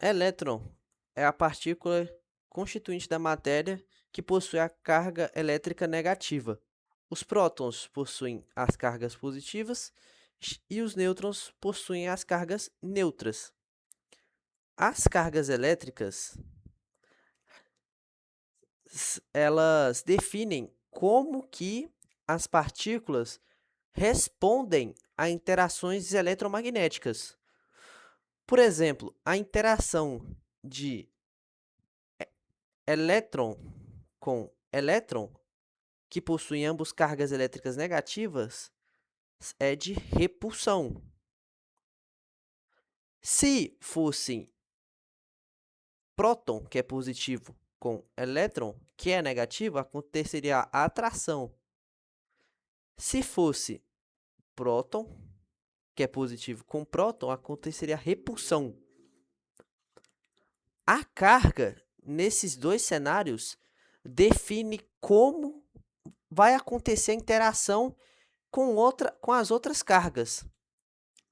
Elétron é a partícula constituinte da matéria que possui a carga elétrica negativa. Os prótons possuem as cargas positivas e os nêutrons possuem as cargas neutras. As cargas elétricas, elas definem como que as partículas respondem a interações eletromagnéticas. Por exemplo, a interação de elétron com elétron, que possuem ambos cargas elétricas negativas, é de repulsão. Se fosse próton, que é positivo, com elétron, que é negativo, aconteceria a atração. Se fosse próton, que é positivo, com próton, aconteceria a repulsão. A carga, nesses dois cenários, define como vai acontecer a interação com as outras cargas.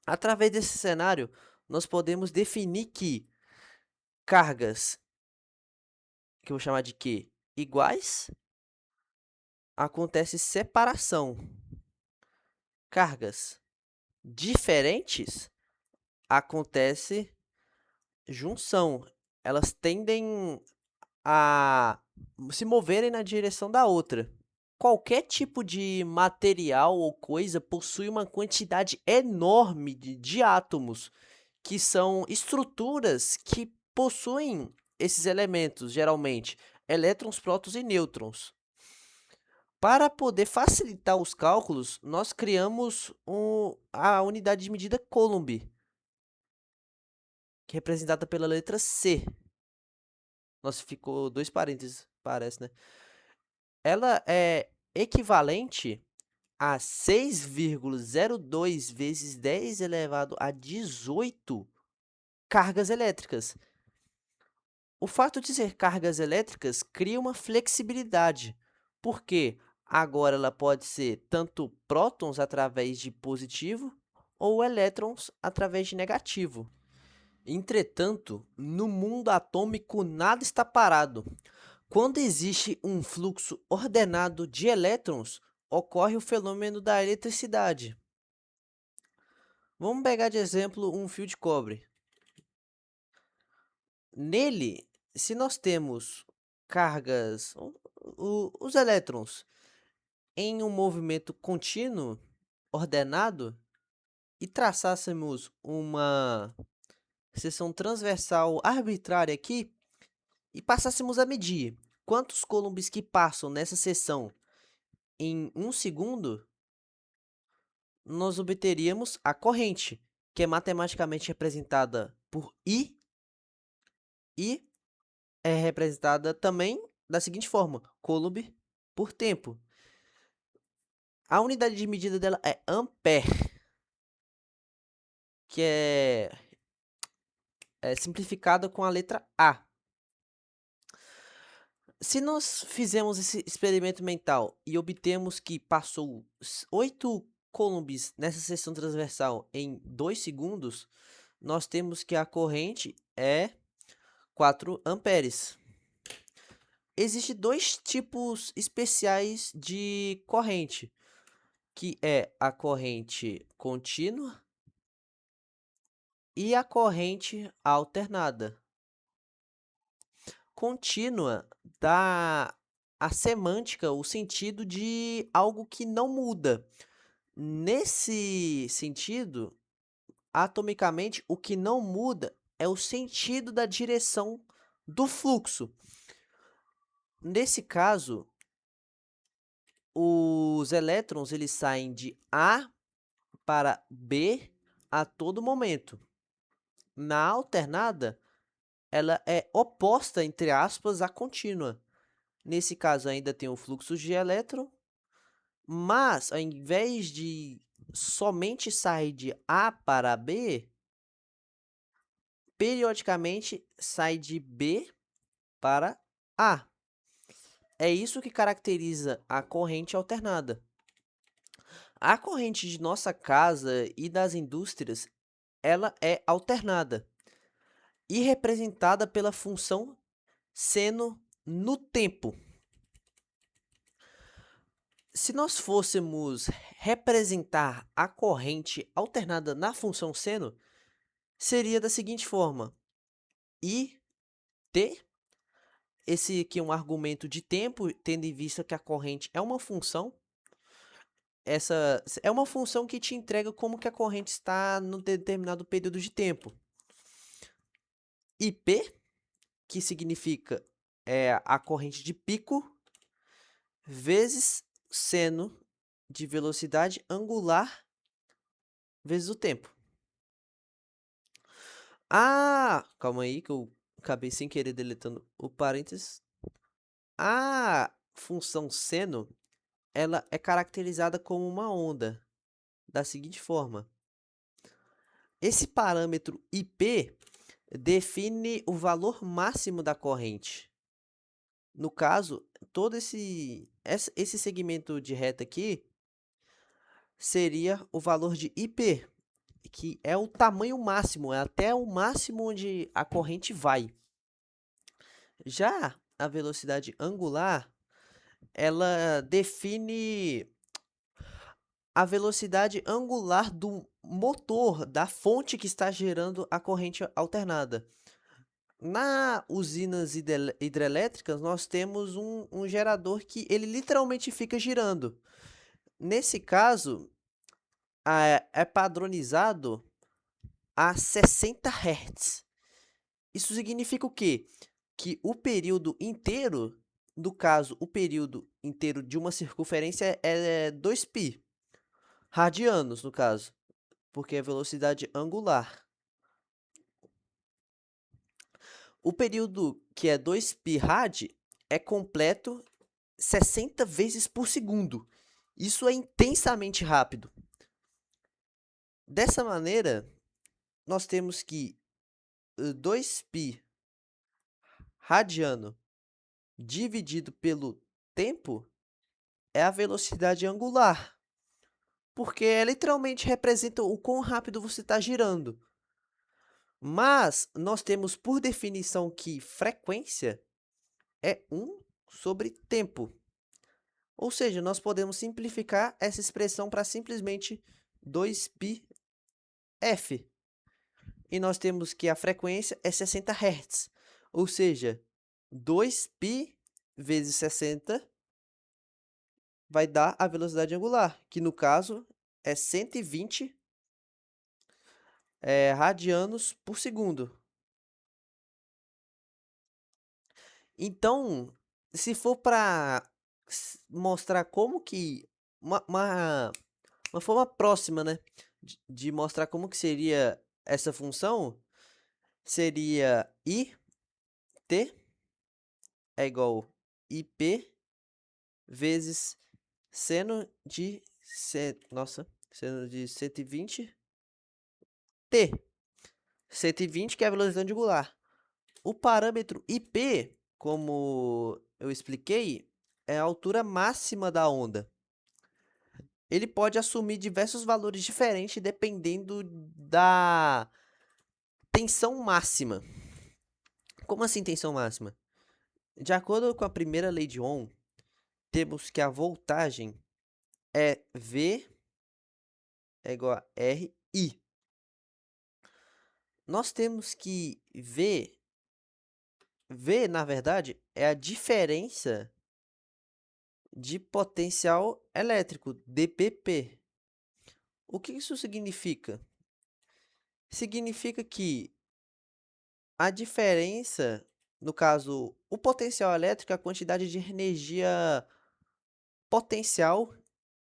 Através desse cenário, nós podemos definir que cargas, que eu vou chamar de Q, iguais, acontece separação. Cargas diferentes, acontece junção. Elas tendem a se moverem na direção da outra. Qualquer tipo de material ou coisa possui uma quantidade enorme de átomos, que são estruturas que possuem esses elementos, geralmente, elétrons, prótons e nêutrons. Para poder facilitar os cálculos, nós criamos a unidade de medida Coulomb, que é representada pela letra C. Nossa, ficou dois parênteses, parece, né? Ela é equivalente a 6,02 vezes 10 elevado a 18 cargas elétricas. O fato de ser cargas elétricas cria uma flexibilidade, porque agora ela pode ser tanto prótons através de positivo ou elétrons através de negativo. Entretanto, no mundo atômico nada está parado. Quando existe um fluxo ordenado de elétrons, ocorre o fenômeno da eletricidade. Vamos pegar de exemplo um fio de cobre. Nele, se nós temos cargas, os elétrons, em um movimento contínuo, ordenado, e traçássemos uma seção transversal arbitrária aqui, e passássemos a medir quantos coulombs que passam nessa seção em 1 segundo, nós obteríamos a corrente, que é matematicamente representada por I, e é representada também da seguinte forma: Coulomb por tempo. A unidade de medida dela é ampere, que é simplificada com a letra A. Se nós fizermos esse experimento mental e obtemos que passou 8 coulombs nessa seção transversal em 2 segundos, nós temos que a corrente é 4 amperes. Existem dois tipos especiais de corrente, que é a corrente contínua e a corrente alternada. Contínua dá a semântica, o sentido de algo que não muda. Nesse sentido, atomicamente, o que não muda é o sentido da direção do fluxo. Nesse caso, os elétrons eles saem de A para B a todo momento. Na alternada, ela é oposta, entre aspas, à contínua. Nesse caso, ainda tem o fluxo de elétron, mas ao invés de somente sair de A para B, periodicamente sai de B para A. É isso que caracteriza a corrente alternada. A corrente de nossa casa e das indústrias, ela é alternada. e representada pela função seno no tempo. Se nós fôssemos representar a corrente alternada na função seno, seria da seguinte forma: I t, esse aqui é um argumento de tempo, tendo em vista que a corrente é uma função. Essa é uma função que te entrega como que a corrente está num determinado período de tempo. IP, que significa a corrente de pico, vezes seno de velocidade angular vezes o tempo. Ah, calma aí que eu acabei sem querer deletando o parênteses. A função seno, ela é caracterizada como uma onda, da seguinte forma. Esse parâmetro IP define o valor máximo da corrente. No caso, todo esse segmento de reta aqui seria o valor de IP, que é o tamanho máximo, é até o máximo onde a corrente vai. Já a velocidade angular, ela define a velocidade angular do motor, da fonte que está gerando a corrente alternada. Na usinas hidrelétricas, nós temos um gerador que ele literalmente fica girando. Nesse caso, é padronizado a 60 Hz. Isso significa o quê? Que o período inteiro, no caso, o período inteiro de uma circunferência é 2π, radianos, no caso, porque é velocidade angular. O período que é 2π rad é completo 60 vezes por segundo. Isso é intensamente rápido. Dessa maneira, nós temos que 2π radiano dividido pelo tempo é a velocidade angular, porque literalmente representa o quão rápido você está girando. Mas nós temos por definição que frequência é 1 sobre tempo. Ou seja, nós podemos simplificar essa expressão para simplesmente 2πf. E nós temos que a frequência é 60 Hz. Ou seja, 2π vezes 60 vai dar a velocidade angular, que no caso é 120 radianos por segundo. Então, se for para mostrar como que uma forma próxima, né, de mostrar como que seria essa função, seria IT é igual IP vezes seno de seno de 120 T. 120 que é a velocidade angular. O parâmetro IP, como eu expliquei, é a altura máxima da onda. Ele pode assumir diversos valores diferentes dependendo da tensão máxima. Como assim tensão máxima? De acordo com a primeira lei de Ohm, temos que a voltagem é V é igual a RI. Nós temos que V, na verdade, é a diferença de potencial elétrico, dPp. O que isso significa? Significa que a diferença, no caso, o potencial elétrico é a quantidade de energia potencial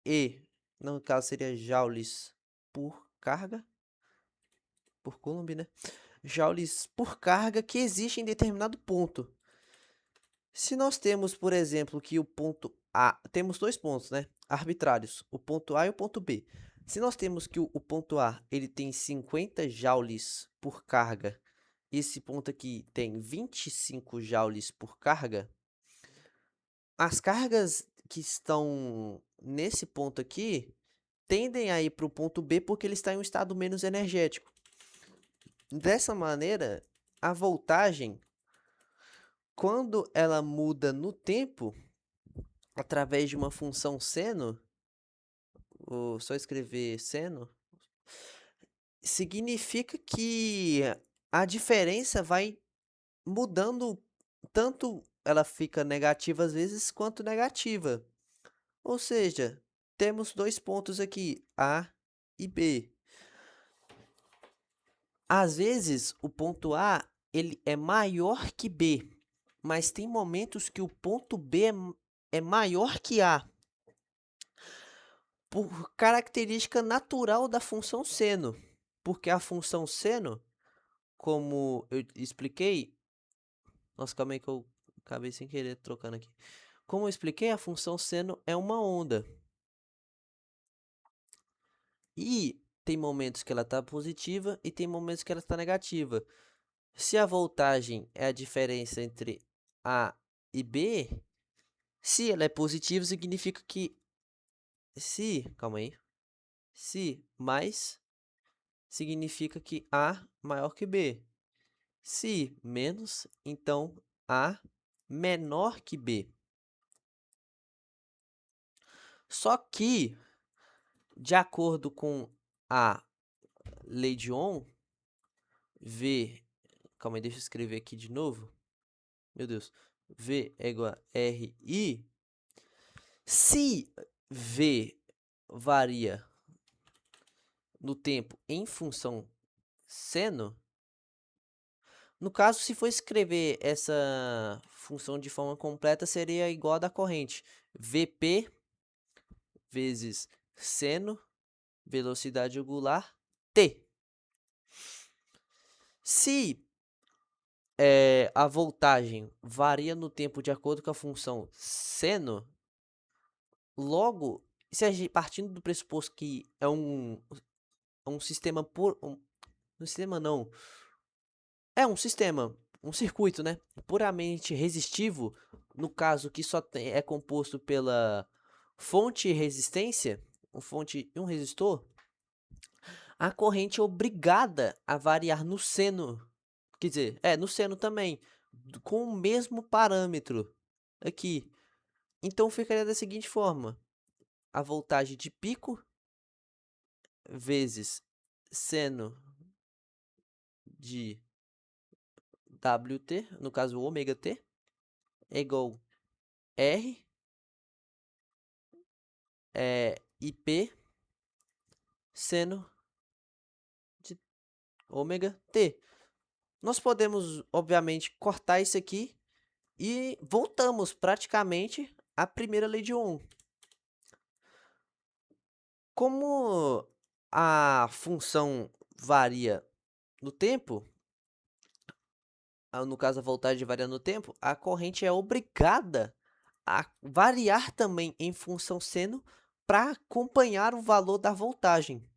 E, no caso seria joules por carga, por coulomb, né? Joules por carga que existe em determinado ponto. Se nós temos, por exemplo, que o ponto A, temos dois pontos, né, arbitrários, o ponto A e o ponto B. Se nós temos que o ponto A ele tem 50 joules por carga, esse ponto aqui tem 25 joules por carga, as cargas que estão nesse ponto aqui tendem a ir para o ponto B porque ele está em um estado menos energético. Dessa maneira, a voltagem, quando ela muda no tempo, através de uma função seno, ou só escrever seno, significa que a diferença vai mudando, tanto ela fica negativa às vezes quanto negativa. Ou seja, temos dois pontos aqui, A e B. Às vezes, o ponto A ele é maior que B, mas tem momentos que o ponto B é maior que A, por característica natural da função seno. Porque a função seno, como eu expliquei, nossa, calma aí que eu acabei sem querer trocando aqui. Como eu expliquei, a função seno é uma onda. E tem momentos que ela está positiva e tem momentos que ela está negativa. Se a voltagem é a diferença entre A e B, se ela é positiva, significa que calma aí, se mais, significa que A maior que B. Se menos, então A menor que B. Só que, de acordo com a lei de Ohm, V, calma aí, deixa eu escrever aqui de novo. Meu Deus. V é igual a RI. Se V varia no tempo em função seno, no caso, se for escrever essa função de forma completa, seria igual a da corrente. Vp vezes seno, velocidade angular, t. Se a voltagem varia no tempo de acordo com a função seno, logo, se a gente, partindo do pressuposto que é um sistema um sistema não, é um sistema, um circuito, né, puramente resistivo, no caso que só é composto pela fonte e resistência, fonte e um resistor, a corrente é obrigada a variar no seno, quer dizer, no seno também, com o mesmo parâmetro aqui. Então ficaria da seguinte forma: a voltagem de pico vezes seno de Wt, no caso ômega t, é igual R IP seno de ômega t. Nós podemos, obviamente, cortar isso aqui e voltamos praticamente à primeira lei de Ohm. Como a função varia no tempo, no caso a voltagem varia no tempo, a corrente é obrigada a variar também em função seno para acompanhar o valor da voltagem.